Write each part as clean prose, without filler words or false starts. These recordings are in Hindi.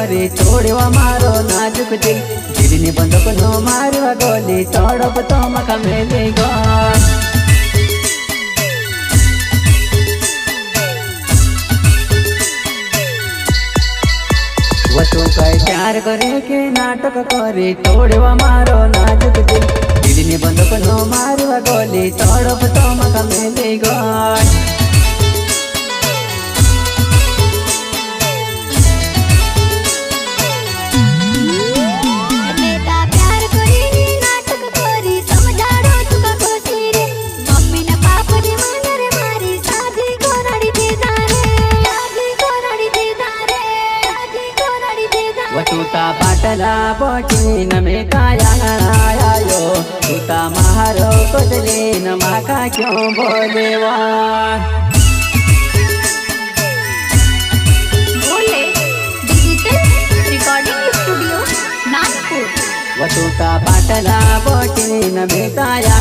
કરી તોડવા મારો નાજુક દિલ જીડની બંદૂક નો મારવા ગોલી તડપ તો મકા મેલી ગયો वो तू कई प्यार करे के नाटक करे तोड़वा मारो नाजुक दिल जीडनी बंदूक नो मारवा गोली तड़प तो मका मेली गयो तूता पाटला बोटी न में काया आयो तूता महारो कोदले न माका क्यों बोलेवा बोले डिजिटल रिकॉर्डिंग स्टूडियो नागपुर वो तूता पाटला बोटी न में काया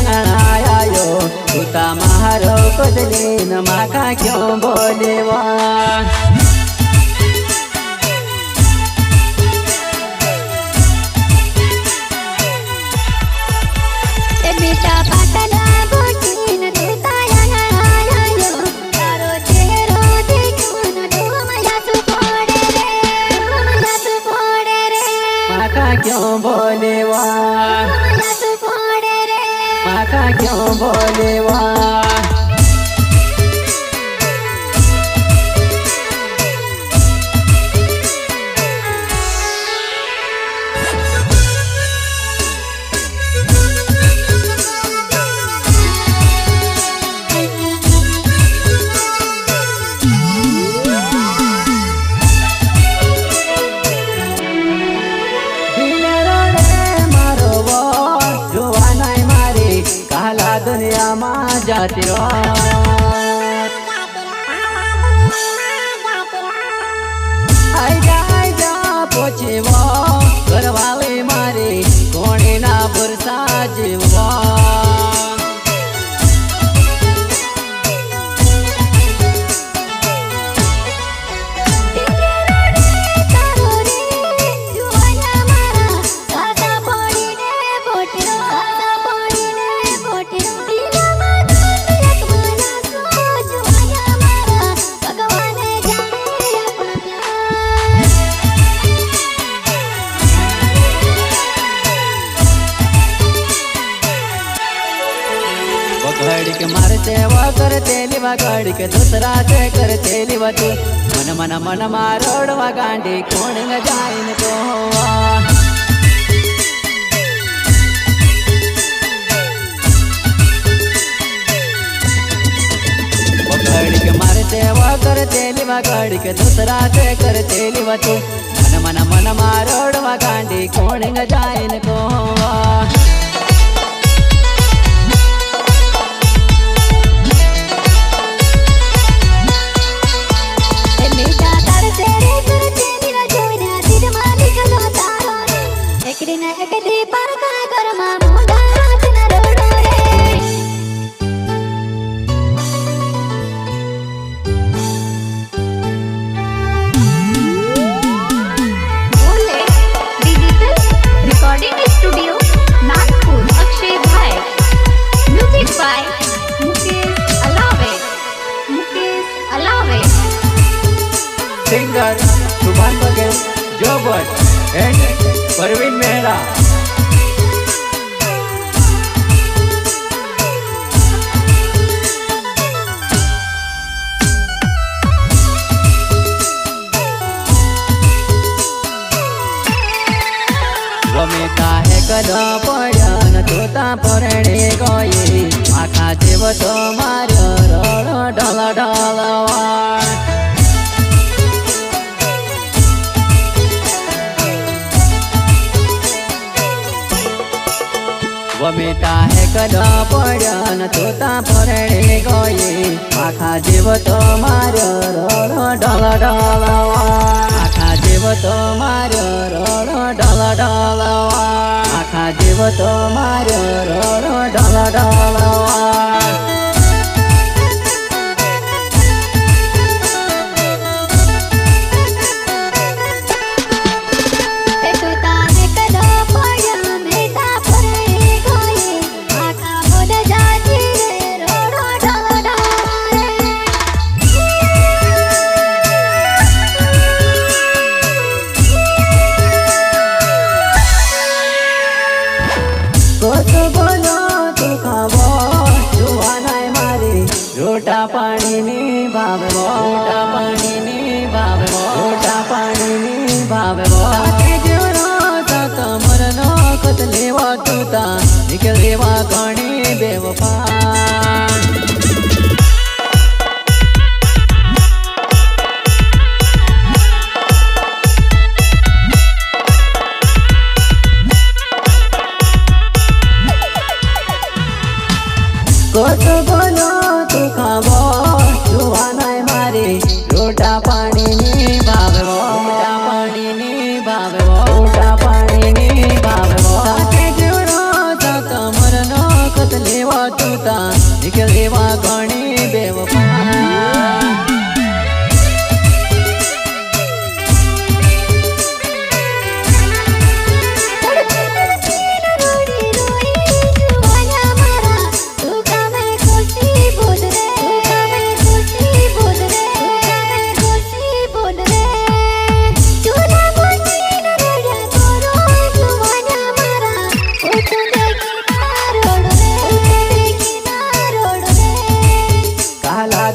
आयो तूता महारो कोदले न माका क्यों बोलेवा बेटा पाटला बोटी न देता आयो तारो चेहरो देखो न तो मजा तू फोड़े रे माका क्यों बोलेवा मजा तू फोड़े रे माका क्यों बोलेवा दुनिया मां जाती आई जा पोचे वो घरवाले मारे कोणे ना भरसा जीववा घड़ी के मारते वो करते लिवा घड़ी के दूसरा से करते लिवा तू मन मन मन मारोड़वा गांडी कौन न जाइन तो वो घड़ी के मारते वो करते लिवा घड़ी के दूसरा से करते लिवा तू मन मन मन मारोड़वा गांडी कौन न जाइन को सिंगर सुभान बघेल जो भट्ट एंड परवीन मेहरा गमे काहे कदा पड्या तोता परणे गए आखा जेव तो मार्यो रडो ढल ढलवा वमेता है कदा पड्या तोता परणे गए आखा जेव तो मार्यो रडो ढल ढलवा आखा जेव तो मार्यो रडो ढल ढलवा आखा जेव तो मार्यो रडो ढल ढलवा भावे के जेवरो सात मरनो कत लेवा तूता निकलेवा घणी बेवफा कत बोलो तू खावो जुवा नाय मारी रोटा पाणी नी भावे रोटा पाणी नी भावे रोटा पाणी नी भावे के जेवरो सात मरनो कत लेवा तूता निकलेवा घणी बेवफा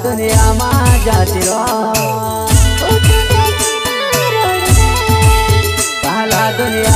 दुनिया में जाती रो पहला दुनिया